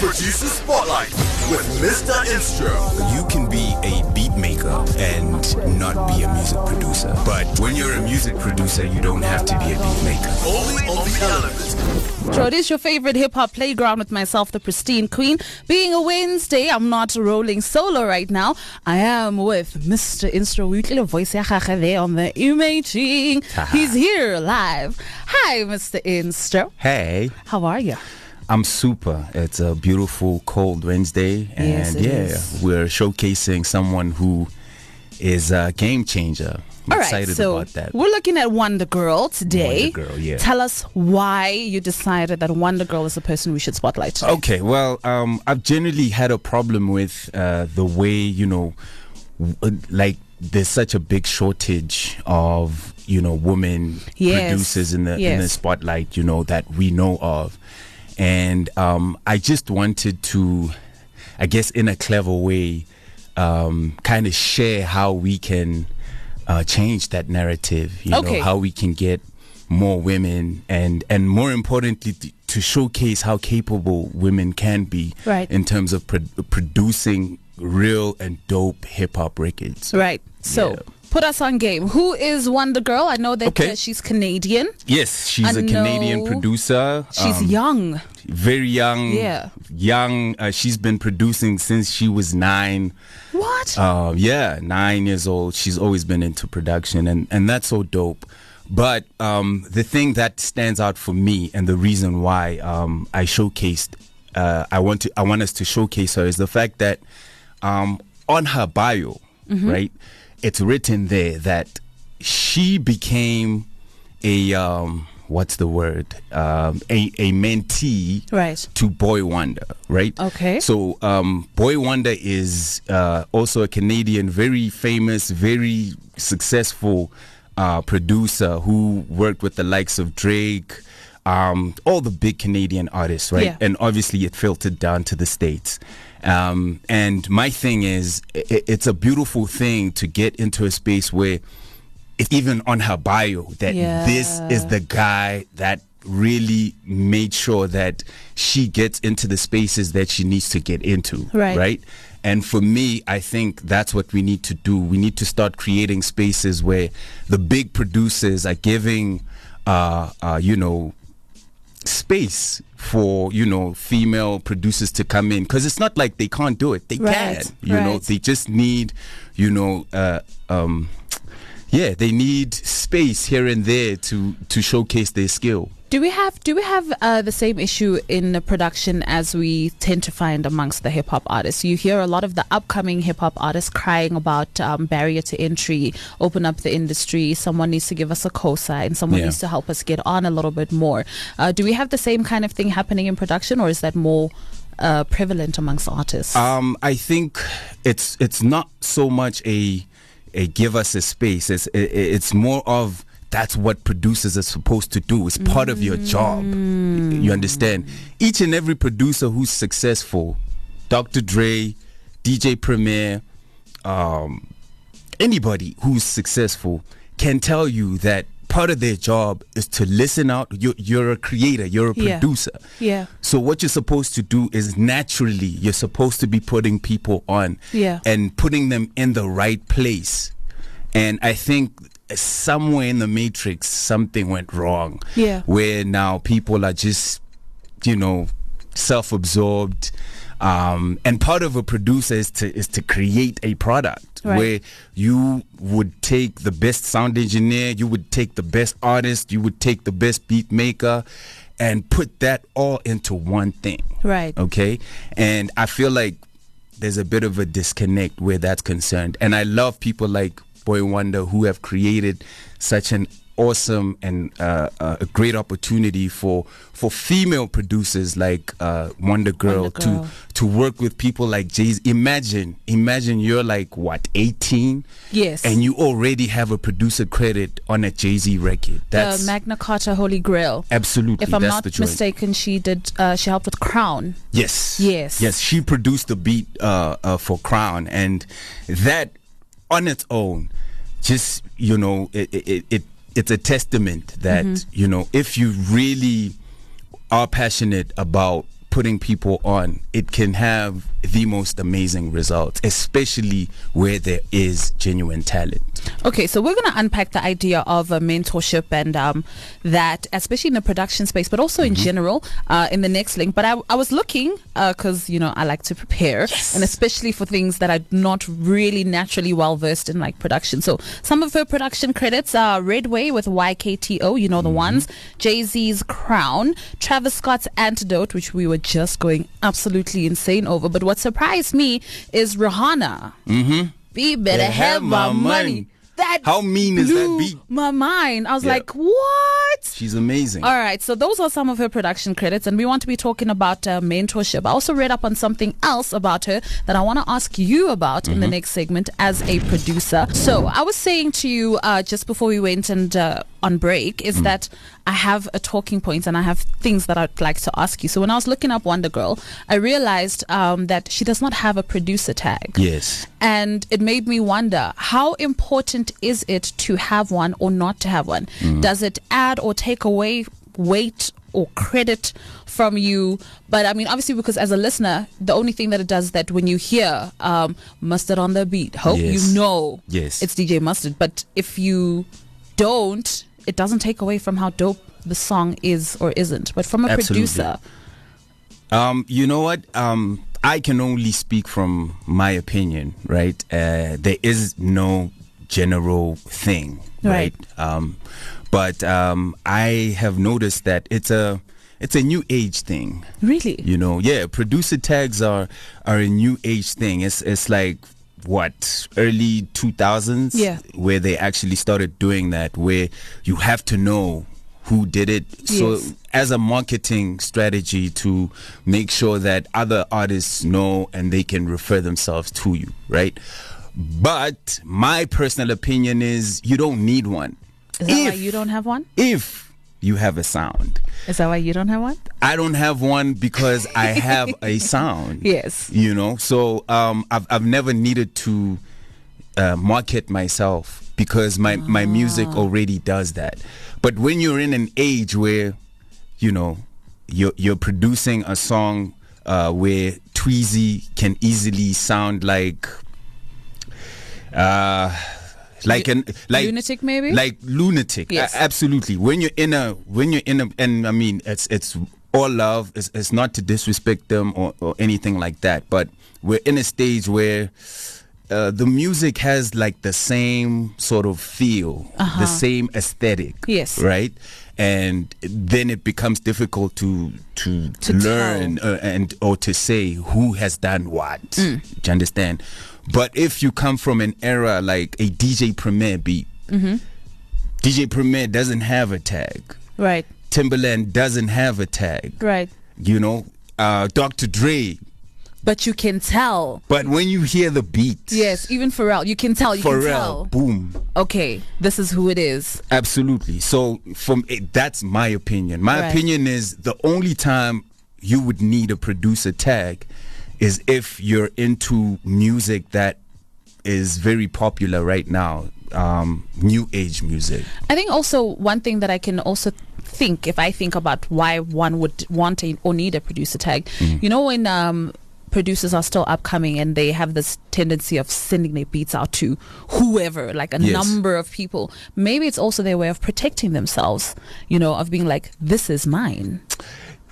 Producer Spotlight with Mr. Instro. You can be a beat maker and not be a music producer. But when you're a music producer, you don't have to be a beat maker. Only on the Element. So it is your favorite hip-hop playground with myself, the Pristine Queen. Being a Wednesday, I'm not rolling solo right now. I am with Mr. Instro. We little voice there on the imaging. He's here live. Hi, Mr. Instro. Hey. How are you? I'm super. It's a beautiful, cold Wednesday. And yes, we're showcasing someone who is a game changer. I'm excited so about that. We're looking at Wondagurl today. Wondagurl, yeah. Tell us why you decided that Wondagurl is the person we should spotlight today. Okay, well, I've generally had a problem with the way, like there's such a big shortage of, women producers in the spotlight, that we know of. And I just wanted to, I guess in a clever way, kind of share how we can change that narrative, how we can get more women and more importantly to showcase how capable women can be in terms of producing real and dope hip-hop records. Right. So put us on game. Who is Wondagurl? I know that she's Canadian. Yes, she's a Canadian producer. She's young. Very young. Yeah. Young. She's been producing since she was 9. What? 9 years old. She's always been into production, and that's so dope. But the thing that stands out for me and the reason why I showcased, I want us to showcase her is the fact that on her bio, right, it's written there that she became a what's the word? A mentee to Boy Wonder, right? Okay. So Boy Wonder is also a Canadian, very famous, very successful producer who worked with the likes of Drake, all the big Canadian artists, right? Yeah. And obviously it filtered down to the States. And my thing is, it's a beautiful thing to get into a space where it's even on her bio that this is the guy that really made sure that she gets into the spaces that she needs to get into, right? And for me, I think that's what we need to do. We need to start creating spaces where the big producers are giving, space for female producers to come in, because it's not like they can't do it. They can, they just need they need space here and there to showcase their skill. Do we have the same issue in the production as we tend to find amongst the hip hop artists? You hear a lot of the upcoming hip hop artists crying about barrier to entry, open up the industry. Someone needs to give us a cosign. Someone needs to help us get on a little bit more. Do we have the same kind of thing happening in production, or is that more prevalent amongst artists? I think it's not so much a give us a space. It's more of that's what producers are supposed to do. It's part of your job. You understand? Each and every producer who's successful, Dr. Dre, DJ Premier, anybody who's successful can tell you that part of their job is to listen out. You're a creator. You're a producer. Yeah. So what you're supposed to do is naturally you're supposed to be putting people on and putting them in the right place. And I think somewhere in the matrix something went wrong, where now people are just self-absorbed, and part of a producer is to create a product where you would take the best sound engineer, you would take the best artist, you would take the best beat maker and put that all into one thing, okay? And I feel like there's a bit of a disconnect where that's concerned, and I love people like Boy Wonder who have created such an awesome and a great opportunity for female producers like Wondagurl to work with people like Jay-Z. Imagine you're like 18, and you already have a producer credit on a Jay-Z record. That's the Magna Carta Holy Grail. Absolutely. If I'm not mistaken, she helped with Crown. Yes. She produced the beat for Crown, and that on its own, just it's a testament that if you really are passionate about putting people on, it can have the most amazing results, especially where there is genuine talent. Okay, so we're going to unpack the idea of mentorship and that, especially in the production space, but also in general, in the next link. But I was looking, because, I like to prepare, and especially for things that I'm not really naturally well versed in, like production. So some of her production credits are Redway with YKTO, the ones, Jay-Z's Crown, Travis Scott's Antidote, which we were just going absolutely insane over. But what surprised me is Rihanna. Be better have my money. That How mean is that blew beat? my mind. I was like, what? She's amazing. All right, so those are some of her production credits, and we want to be talking about mentorship. I also read up on something else about her that I want to ask you about in the next segment as a producer. So I was saying to you just before we went and on break is that I have a talking point and I have things that I'd like to ask you. So when I was looking up Wondagurl, I realized that she does not have a producer tag. Yes. And it made me wonder, how important is it to have one or not to have one? Does it add or take away weight or credit from you? But I mean, obviously, because as a listener, the only thing that it does is that when you hear Mustard on the beat, Yes. Yes. It's DJ Mustard. But if you don't, it doesn't take away from how dope the song is or isn't. But from a producer, you know what? I can only speak from my opinion, right? There is no general thing, right? But I have noticed that it's a new age thing. Really? Producer tags are a new age thing. It's like what, early 2000s, where they actually started doing that, where you have to know who did it. So as a marketing strategy to make sure that other artists know and they can refer themselves to you, right? But my personal opinion is you don't need one. Is that why you don't have one? If you have a sound. Is that why you don't have one? I don't have one because I have a sound. Yes. So I've never needed to market myself because my music already does that. But when you're in an age where, you're producing a song where Tweezy can easily sound like Lunatic, maybe? Like Lunatic. Yes. Absolutely. When you're in a and I mean it's all love. It's not to disrespect them or anything like that, but we're in a stage where the music has like the same sort of feel, the same aesthetic. Yes. Right? And then it becomes difficult to learn or to say who has done what. Do you understand? But if you come from an era like a DJ Premier beat, DJ Premier doesn't have a tag. Right. Timbaland doesn't have a tag. Right. Dr. Dre. But you can tell. But when you hear the beat. Yes, even Pharrell, you can tell. Pharrell, boom. Okay, this is who it is. Absolutely. So that's my opinion. My opinion is the only time you would need a producer tag is if you're into music that is very popular right now, new age music. I think also one thing that I can also think, if I think about why one would want or need a producer tag, when producers are still upcoming and they have this tendency of sending their beats out to whoever, like a number of people, maybe it's also their way of protecting themselves, of being like, this is mine.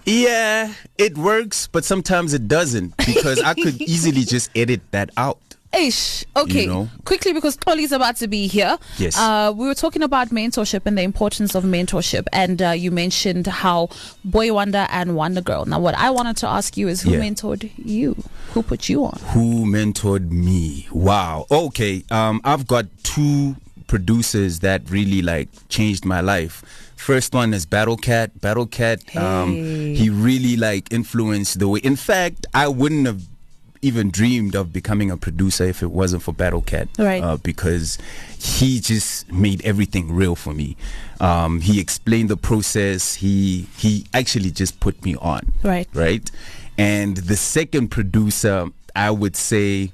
Yeah, it works, but sometimes it doesn't, because I could easily just edit that out. Ish. Okay. Quickly, because Toli's about to be here. Yes. We were talking about mentorship and the importance of mentorship, and you mentioned how Boy Wonder and Wondagurl. Now, what I wanted to ask you is, who mentored you? Who put you on? Who mentored me? Wow. Okay. I've got two producers that really changed my life. First one is Battlecat. He really influenced the way. In fact, I wouldn't have even dreamed of becoming a producer if it wasn't for Battlecat, right? Because he just made everything real for me. He explained the process. He actually just put me on, right. And the second producer, I would say,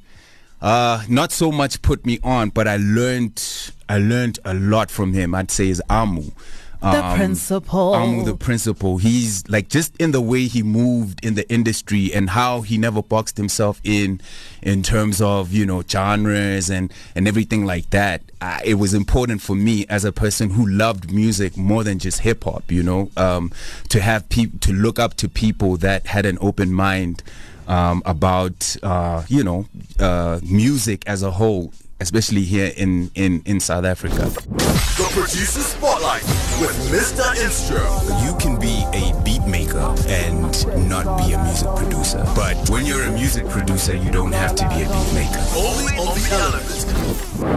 not so much put me on, but I learned a lot from him. I'd say is Amu. The principal. The principal. He's like, just in the way he moved in the industry and how he never boxed himself in terms of, genres and everything like that. It was important for me as a person who loved music more than just hip hop, to have people, to look up to people that had an open mind about, music as a whole, especially here in South Africa. The Producer Spotlight with Mr. Instro. You can be a beat maker and not be a music producer. But when you're a music producer, you don't have to be a beat maker. Only on the Element.